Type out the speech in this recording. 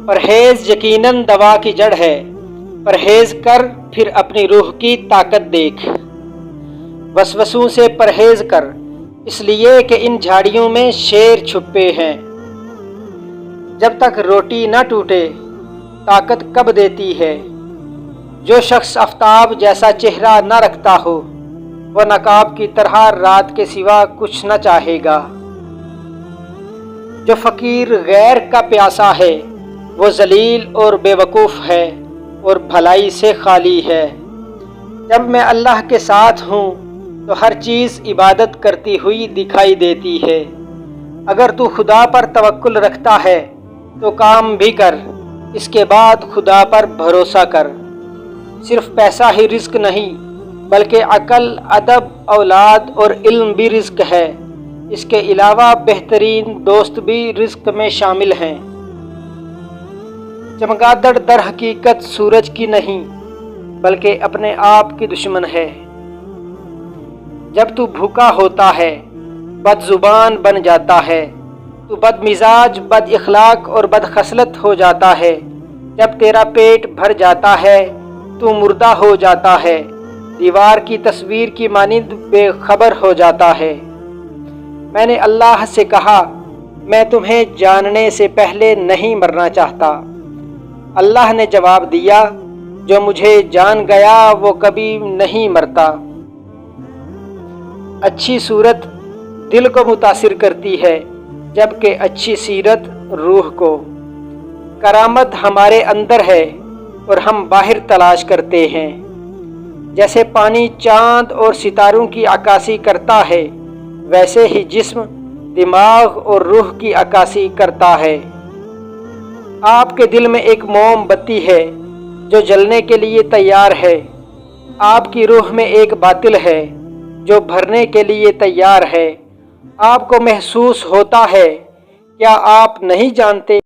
پرہیز یقیناً دوا کی جڑ ہے، پرہیز کر پھر اپنی روح کی طاقت دیکھ۔ وسوسوں سے پرہیز کر، اس لیے کہ ان جھاڑیوں میں شیر چھپے ہیں۔ جب تک روٹی نہ ٹوٹے طاقت کب دیتی ہے؟ جو شخص آفتاب جیسا چہرہ نہ رکھتا ہو وہ نقاب کی طرح رات کے سوا کچھ نہ چاہے گا۔ جو فقیر غیر کا پیاسا ہے وہ ذلیل اور بے وقوف ہے اور بھلائی سے خالی ہے۔ جب میں اللہ کے ساتھ ہوں تو ہر چیز عبادت کرتی ہوئی دکھائی دیتی ہے۔ اگر تو خدا پر توکل رکھتا ہے تو کام بھی کر، اس کے بعد خدا پر بھروسہ کر۔ صرف پیسہ ہی رزق نہیں بلکہ عقل، ادب، اولاد اور علم بھی رزق ہے۔ اس کے علاوہ بہترین دوست بھی رزق میں شامل ہیں۔ چمگادڑ در حقیقت سورج کی نہیں بلکہ اپنے آپ کی دشمن ہے۔ جب تو بھوکا ہوتا ہے بد زبان بن جاتا ہے، تو بد مزاج، بد اخلاق اور بد خصلت ہو جاتا ہے۔ جب تیرا پیٹ بھر جاتا ہے تو مردہ ہو جاتا ہے، دیوار کی تصویر کی مانند بے خبر ہو جاتا ہے۔ میں نے اللہ سے کہا میں تمہیں جاننے سے پہلے نہیں مرنا چاہتا۔ اللہ نے جواب دیا جو مجھے جان گیا وہ کبھی نہیں مرتا۔ اچھی صورت دل کو متاثر کرتی ہے جبکہ اچھی سیرت روح کو۔ کرامت ہمارے اندر ہے اور ہم باہر تلاش کرتے ہیں۔ جیسے پانی چاند اور ستاروں کی عکاسی کرتا ہے ویسے ہی جسم، دماغ اور روح کی عکاسی کرتا ہے۔ آپ کے دل میں ایک موم بتی ہے جو جلنے کے لیے تیار ہے۔ آپ کی روح میں ایک باطل ہے جو بھرنے کے لیے تیار ہے۔ آپ کو محسوس ہوتا ہے، کیا آپ نہیں جانتے؟